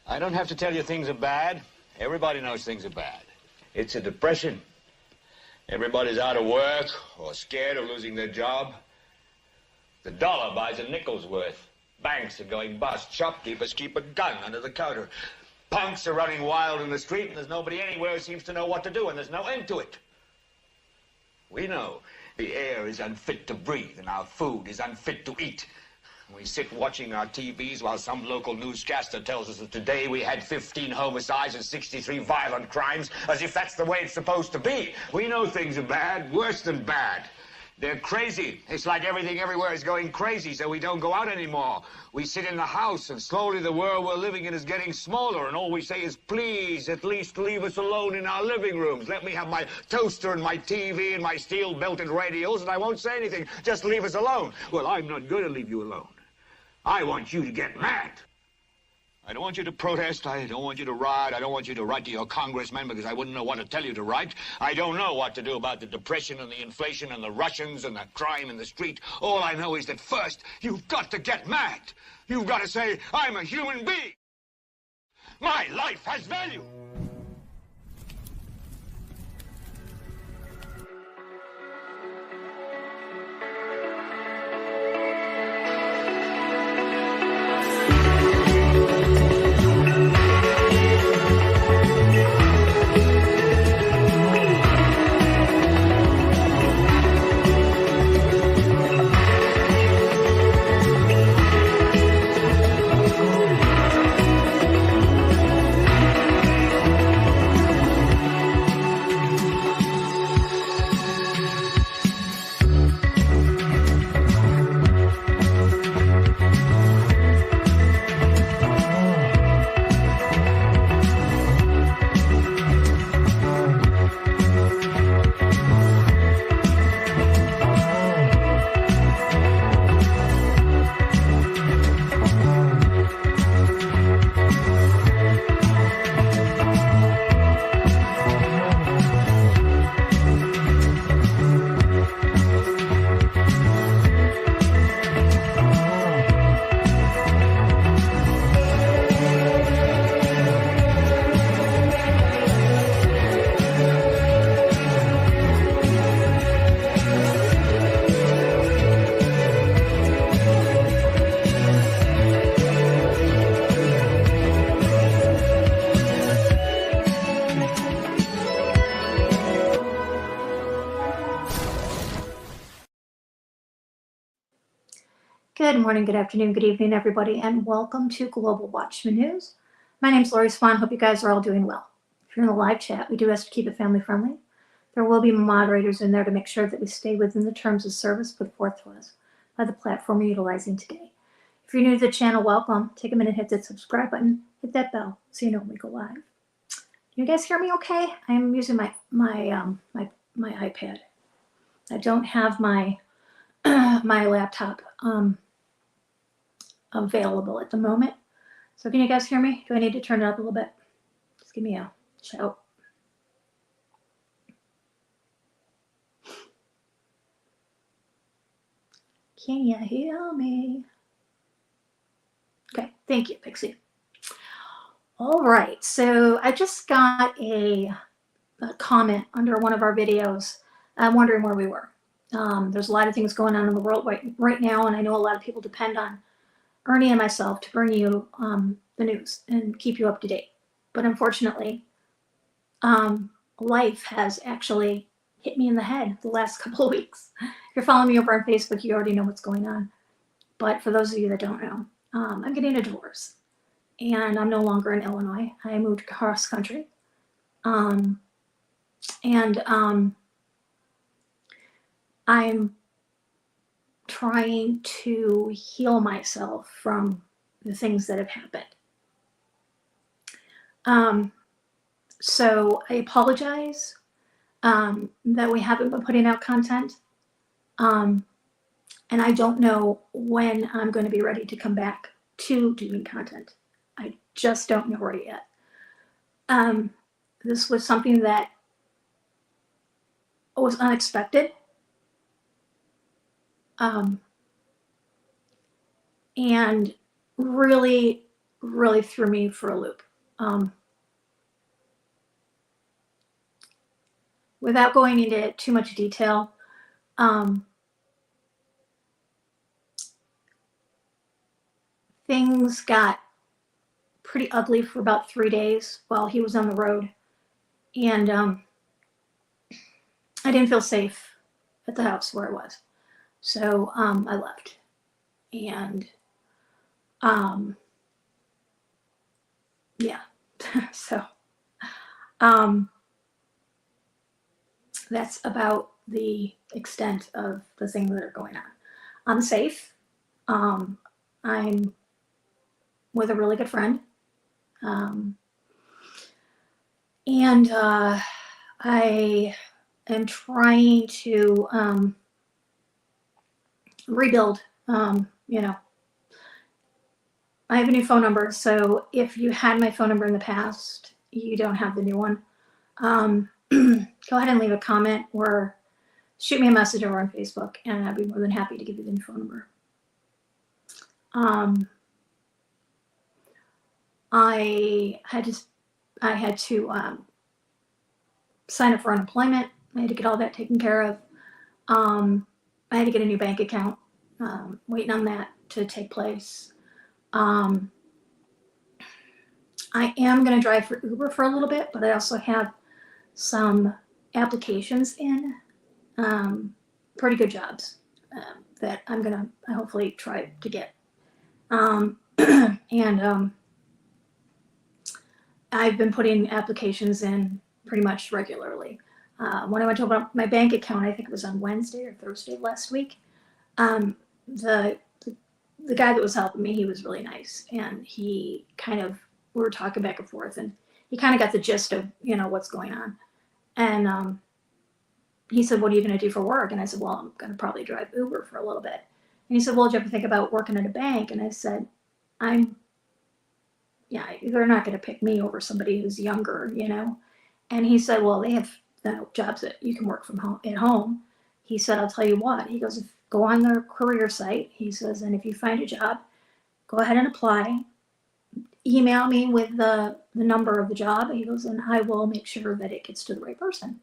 I don't have to tell you things are bad. Everybody knows things are bad. It's a depression. Everybody's out of work or scared of losing their job. The dollar buys a nickel's worth. Banks are going bust. Shopkeepers keep a gun under the counter. Punks are running wild in the street, and there's nobody anywhere who seems to know what to do, and there's no end to it. We know the air is unfit to breathe, and our food is unfit to eat. We sit watching our TVs while some local newscaster tells us that today we had 15 homicides and 63 violent crimes, as if that's the way it's supposed to be. We know things are bad, worse than bad. They're crazy. It's like everything everywhere is going crazy, so we don't go out anymore. We sit in the house, and slowly the world we're living in is getting smaller, and all we say is, please, at least leave us alone in our living rooms. Let me have my toaster and my TV and my steel-belted radios, and I won't say anything. Just leave us alone. Well, I'm not going to leave you alone. I want you to get mad. I don't want you to protest. I don't want you to riot. I don't want you to write to your congressman because I wouldn't know what to tell you to write. I don't know what to do about the depression and the inflation and the Russians and the crime in the street. All I know is that first, you've got to get mad. You've got to say, I'm a human being. My life has value. Good morning, good afternoon, good evening, everybody, and welcome to Global Watchman News. My name's Lori Swan. Hope you guys are all doing well. If you're in the live chat, we do have to keep it family friendly. There will be moderators in there to make sure that we stay within the terms of service put forth to us by the platform we're utilizing today. If you're new to the channel, welcome. Take a minute, hit that subscribe button, hit that bell so you know when we go live. You guys hear me okay? I'm using my iPad. I don't have my my laptop available at the moment. So can you guys hear me? Do I need to turn it up a little bit? Just give me a shout. Can you hear me? Okay, thank you, Pixie. All right, so I just got a comment under one of our videos. I'm wondering where we were. There's a lot of things going on in the world right now, and I know a lot of people depend on Ernie and myself to bring you the news and keep you up to date. But unfortunately, life has actually hit me in the head the last couple of weeks. If you're following me over on Facebook, you already know what's going on. But for those of you that don't know, I'm getting a divorce. And I'm no longer in Illinois. I moved across country. I'm trying to heal myself from the things that have happened. So I apologize that we haven't been putting out content. And I don't know when I'm going to be ready to come back to doing content. I just don't know right yet. This was something that was unexpected. And really, really threw me for a loop. Without going into too much detail, things got pretty ugly for about 3 days while he was on the road. And I didn't feel safe at the house where I was. So I left. And yeah. So that's about the extent of the things that are going on. I'm safe. I'm with a really good friend. And I am trying to rebuild. I have a new phone number, so if you had my phone number in the past, you don't have the new one. Go ahead and leave a comment or shoot me a message over on Facebook, and I'd be more than happy to give you the new phone number. I had to sign up for unemployment. I had to get all that taken care of. I had to get a new bank account. Waiting on that to take place. I am going to drive for Uber for a little bit, but I also have some applications in, pretty good jobs that I'm going to hopefully try to get. And I've been putting applications in pretty much regularly. When I went to open up my bank account, I think it was on Wednesday or Thursday of last week, the guy that was helping me, he was really nice, and we were talking back and forth, and he kind of got the gist of what's going on. And he said, "What are you going to do for work?" And I said, "Well, I'm going to probably drive Uber for a little bit." And he said, "Well, did you ever think about working at a bank?" And I said, they're not going to pick me over somebody who's younger, And he said, "Well, they have jobs that you can work from home at home." He said, "I'll tell you what." He goes, "Go on their career site." He says, "And if you find a job, go ahead and apply. Email me with the number of the job." He goes, "And I will make sure that it gets to the right person."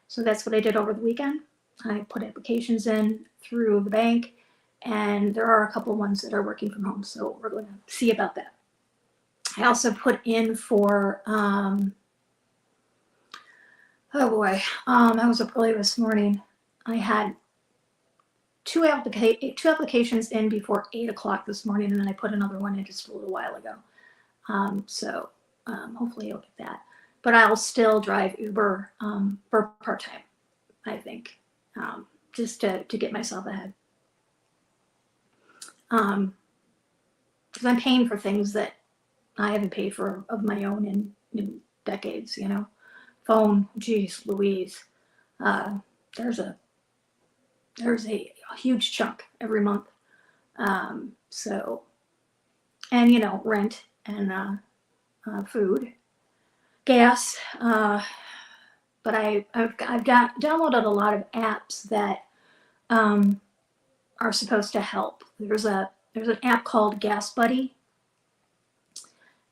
So that's what I did over the weekend. I put applications in through the bank, and there are a couple of ones that are working from home. So we're going to see about that. I also put in for, I was up early this morning. I had two applications in before 8 o'clock this morning, and then I put another one in just a little while ago. Hopefully I'll get that. But I'll still drive Uber for part-time, I think, just to get myself ahead. Because I'm paying for things that I haven't paid for of my own in decades, Phone, geez, Louise. There's a huge chunk every month. Rent and food, gas. But I've downloaded a lot of apps that are supposed to help. There's an app called Gas Buddy,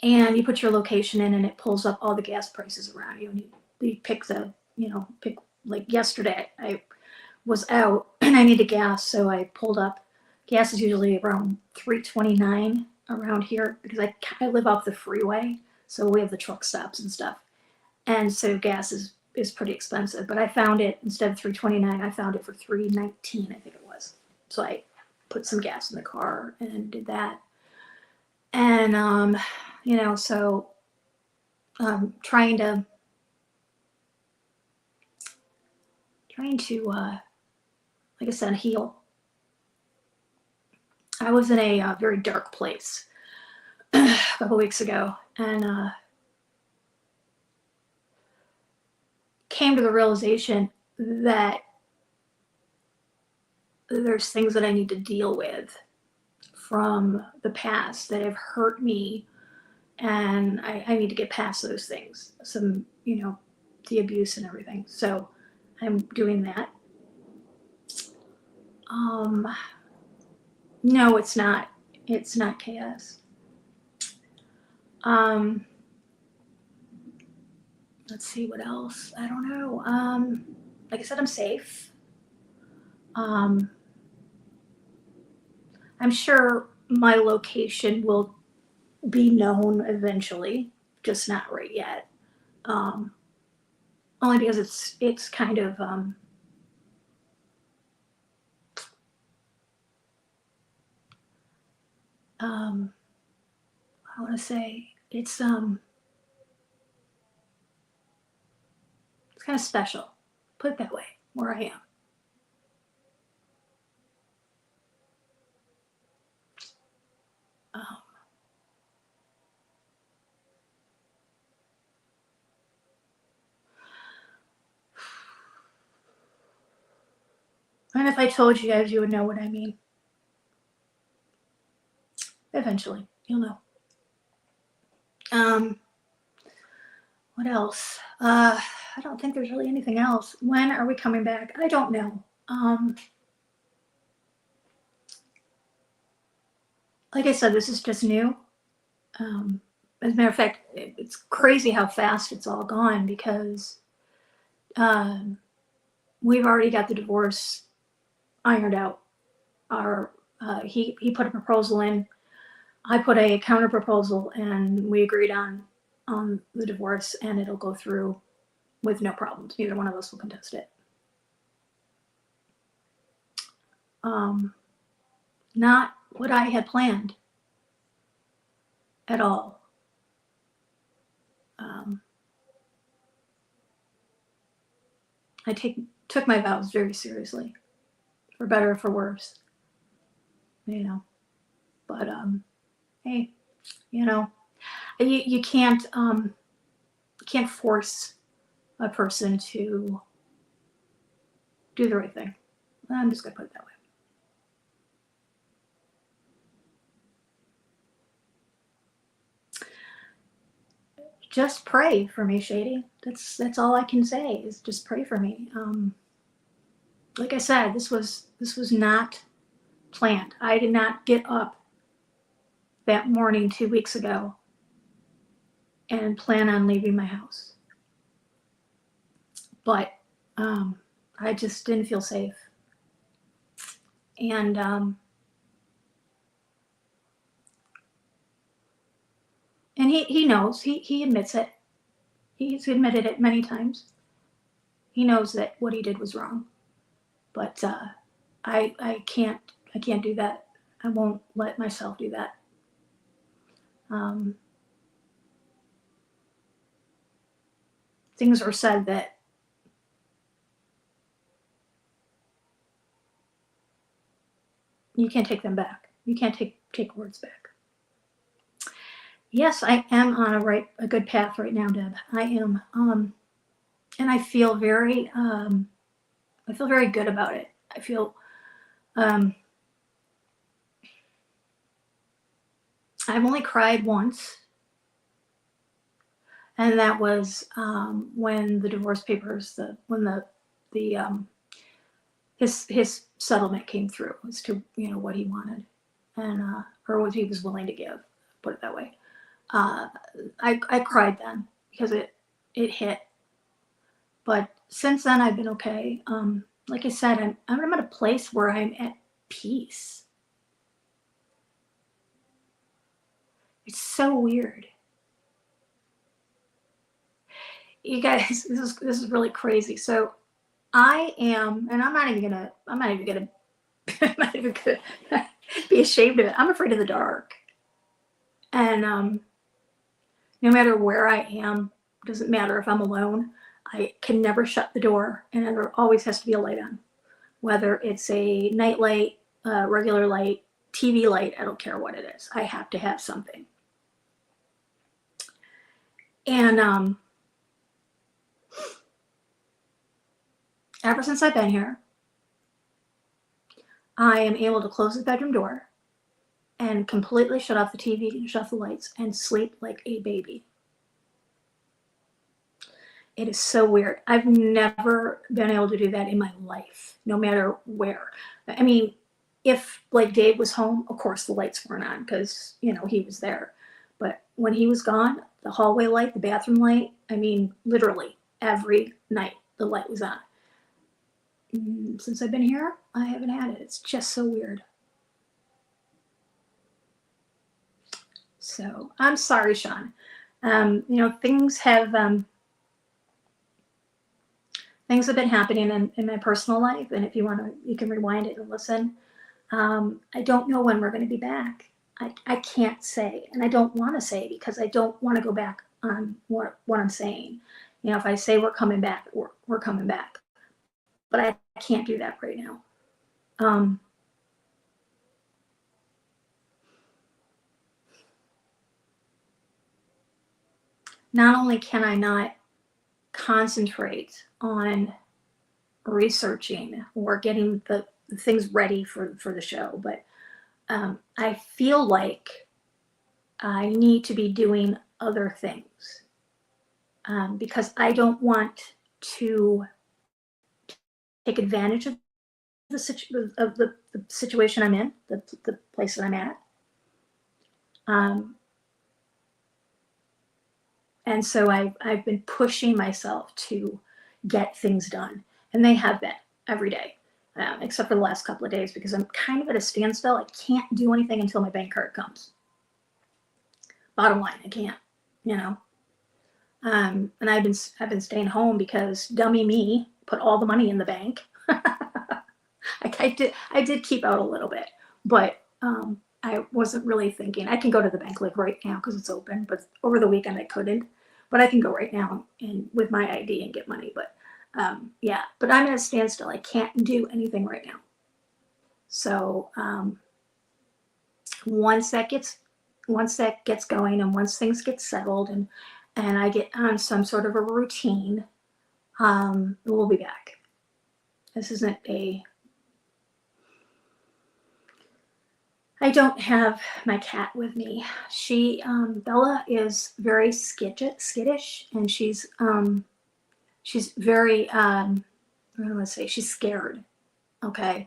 and you put your location in, and it pulls up all the gas prices around you, and you pick like yesterday I was out and I needed gas, so I pulled up. Gas is usually around $3.29 around here because I live off the freeway, so we have the truck stops and stuff, and so gas is pretty expensive. But I found it, instead of $3.29, I found it for $3.19, I think it was. So I put some gas in the car and did that, and so trying to like I said, heal. I was in a very dark place a couple weeks ago, and came to the realization that there's things that I need to deal with from the past that have hurt me, and I need to get past those things. The abuse and everything. So I'm doing that. No, it's not. It's not chaos. Let's see what else. I don't know. Like I said, I'm safe. I'm sure my location will be known eventually, just not right yet. Only because it's kind of I want to say it's kind of special. Put it that way, where I am. And if I told you guys, you would know what I mean. Eventually, you'll know. What else? I don't think there's really anything else. When are we coming back? I don't know. Like I said, this is just new. As a matter of fact, it's crazy how fast it's all gone because we've already got the divorce ironed out. He put a proposal in. I put a counter proposal, and we agreed on the divorce, and it'll go through with no problems. Neither one of us will contest it. Not what I had planned at all. I took my vows very seriously, for better or for worse. You know, but hey, you know, you can't force a person to do the right thing. I'm just gonna put it that way. Just pray for me, Shady. That's all I can say is just pray for me. Like I said, this was not planned. I did not get up that morning 2 weeks ago and plan on leaving my house. But I just didn't feel safe. And he knows, he admits it. He's admitted it many times. He knows that what he did was wrong. But I can't do that. I won't let myself do that. Things were said that you can't take them back. You can't take words back. Yes, I am on a good path right now, Deb. I am, and I feel very good about it. I feel, I've only cried once, and that was when the divorce papers, his settlement came through as to what he wanted, and or what he was willing to give. Put it that way. I cried then because it hit, but since then I've been okay. Like I said, I'm at a place where I'm at peace. It's so weird. You guys, this is really crazy. So I am, and I'm not even gonna be ashamed of it. I'm afraid of the dark. And no matter where I am, doesn't matter if I'm alone, I can never shut the door, and there always has to be a light on. Whether it's a night light, regular light, TV light, I don't care what it is. I have to have something. And ever since I've been here, I am able to close the bedroom door and completely shut off the TV and shut off the lights and sleep like a baby. It is so weird. I've never been able to do that in my life, no matter where. I mean, if like Dave was home, of course the lights weren't on because he was there. But when he was gone, the hallway light, the bathroom light, I mean, literally every night the light was on. Since I've been here, I haven't had it. It's just so weird. So I'm sorry, Sean. You know, things have been happening in my personal life, and if you want to, you can rewind it and listen. I don't know when we're going to be back. I can't say, and I don't want to say because I don't want to go back on what I'm saying. You know, if I say we're coming back, we're coming back, but I can't do that right now. Not only can I not concentrate on researching or getting the things ready for the show, but I feel like I need to be doing other things because I don't want to take advantage of the situation I'm in, the place that I'm at. And so I've been pushing myself to get things done, and they have been every day, except for the last couple of days because I'm kind of at a standstill. I can't do anything until my bank card comes. Bottom line, I can't, you know. And I've been staying home because dummy me put all the money in the bank. I did keep out a little bit, but I wasn't really thinking. I can go to the bank like right now because it's open, but over the weekend I couldn't. But I can go right now and with my ID and get money. But yeah, but I'm at a standstill. I can't do anything right now. So once that gets going and once things get settled and I get on some sort of a routine, we'll be back. This isn't I don't have my cat with me. She, Bella is very skittish, and she's very, I don't want to say, she's scared. Okay.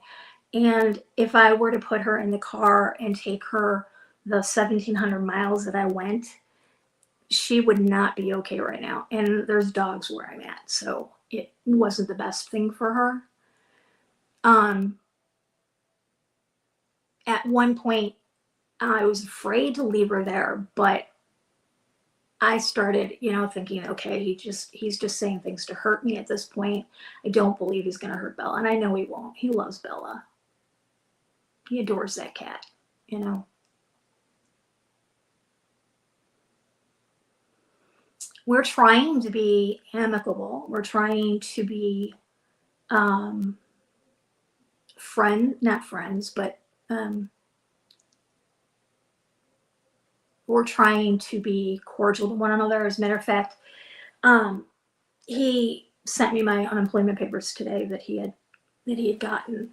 And if I were to put her in the car and take her the 1,700 miles that I went, she would not be okay right now. And there's dogs where I'm at, so it wasn't the best thing for her. At one point, I was afraid to leave her there, but I started, you know, thinking, okay, he's just saying things to hurt me at this point. I don't believe he's going to hurt Bella, and I know he won't. He loves Bella. He adores that cat, you know. We're trying to be amicable. We're trying to be not friends, but we're trying to be cordial to one another. As a matter of fact, he sent me my unemployment papers today that he had gotten.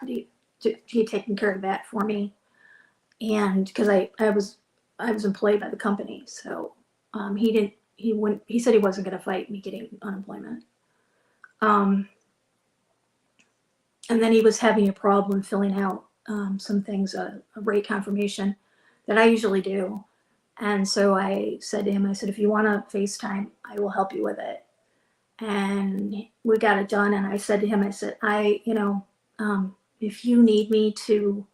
He had taken care of that for me, and because I was employed by the company, so he said he wasn't going to fight me getting unemployment. And then he was having a problem filling out some things, a rate confirmation that I usually do. And so I said to him, I said, if you want to FaceTime, I will help you with it. And we got it done. And I said to him, I said, if you need me to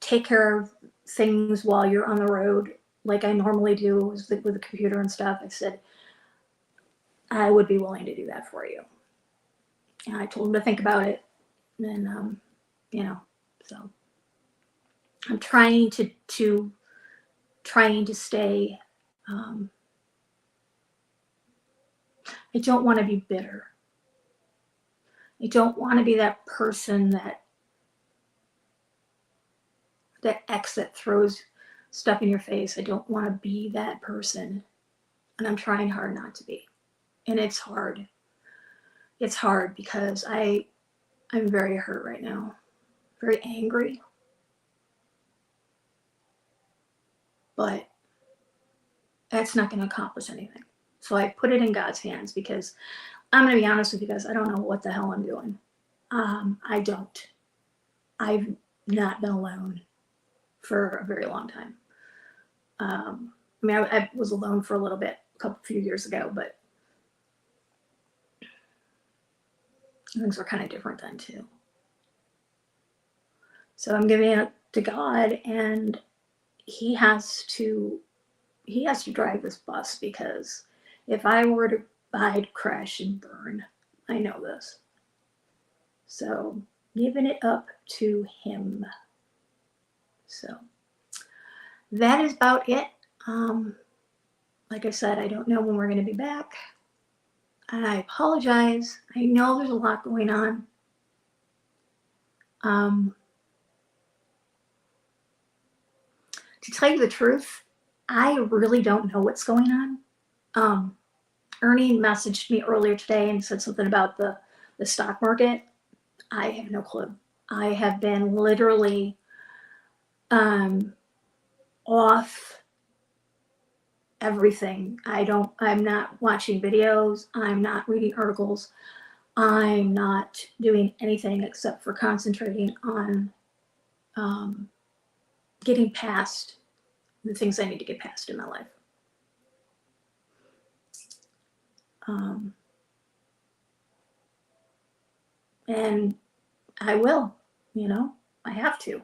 take care of things while you're on the road, like I normally do with the computer and stuff, I said, I would be willing to do that for you. And I told him to think about it. And, you know, so I'm trying to stay, I don't want to be bitter. I don't want to be that person that exit throws stuff in your face. I don't want to be that person. And I'm trying hard not to be. And it's hard. It's hard because I'm very hurt right now, very angry. But that's not going to accomplish anything. So I put it in God's hands because I'm going to be honest with you guys, I don't know what the hell I'm doing. I don't. I've not been alone. for a very long time. I mean, I was alone for a little bit, few years ago, but things were kind of different then too. So I'm giving it to God, and he has to drive this bus, because if I were to, I'd crash and burn. I know this. So giving it up to him. So that is about it. Like I said, I don't know when we're going to be back. And I apologize. I know there's a lot going on. To tell you the truth, I really don't know what's going on. Ernie messaged me earlier today and said something about the stock market. I have no clue. I have been literally off everything. I'm not watching videos. I'm not reading articles. I'm not doing anything except for concentrating on getting past the things I need to get past in my life. And I will, I have to.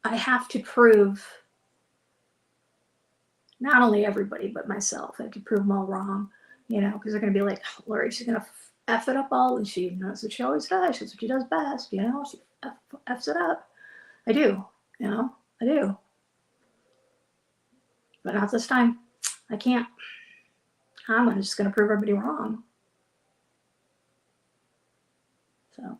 I have to prove not only everybody, but myself. I have to prove them all wrong, because they're going to be like, oh, Lori, she's going to F it up all, and that's what she always does. That's what she does best, she F's it up. I do, I do. But not this time. I can't. I'm just going to prove everybody wrong. So.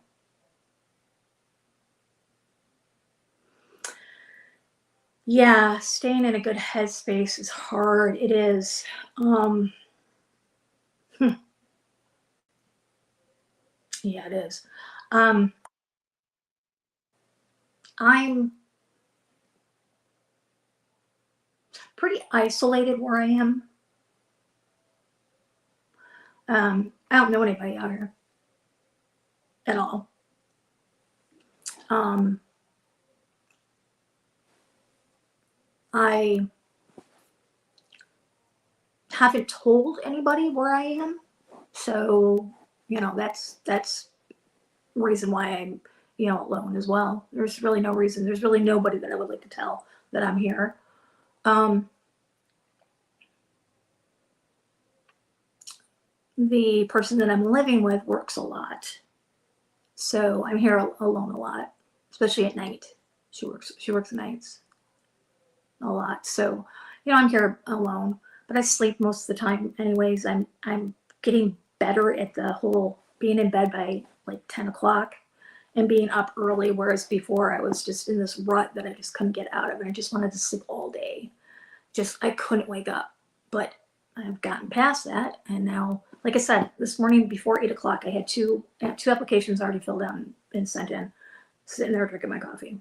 Yeah, staying in a good headspace is hard. It is. Yeah, it is. I'm pretty isolated where I am. I don't know anybody out here at all. I haven't told anybody where I am, so that's the reason why I'm alone as well. There's really no reason. There's really nobody that I would like to tell that I'm here. The person that I'm living with works a lot, so I'm here alone a lot, especially at night. She works nights a lot, so I'm here alone. But I sleep most of the time anyways. I'm getting better at the whole being in bed by like 10 o'clock and being up early, whereas before I was just in this rut that I just couldn't get out of, and I just wanted to sleep all day. I couldn't wake up. But I've gotten past that, and now, like I said, this morning before 8 o'clock, I had two applications already filled out and sent in, sitting there drinking my coffee.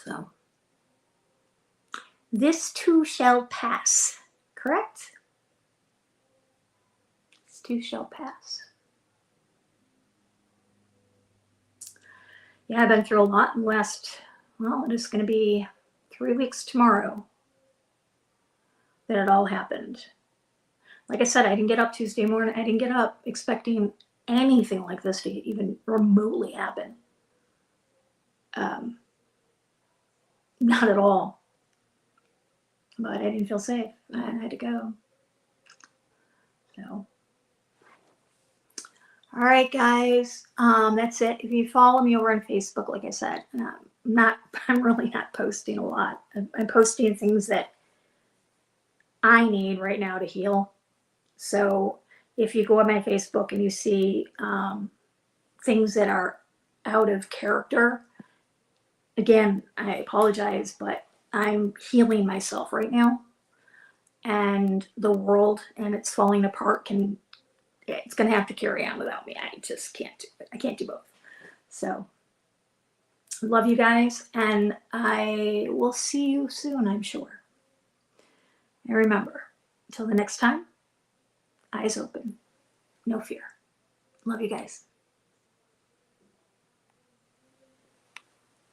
So this too shall pass, correct? This too shall pass. Yeah, I've been through a lot in the last, it is going to be 3 weeks tomorrow that it all happened. Like I said, I didn't get up Tuesday morning. I didn't get up expecting anything like this to even remotely happen. Not at all. But I didn't feel safe. I had to go. So. All right, guys. That's it. If you follow me over on Facebook, like I said, I'm really not posting a lot. I'm posting things that I need right now to heal. So if you go on my Facebook and you see things that are out of character, again, I apologize, but I'm healing myself right now. And the world, and it's falling apart, it's going to have to carry on without me. I just can't do it. I can't do both. So love you guys, and I will see you soon, I'm sure. And remember, until the next time, eyes open, no fear. Love you guys.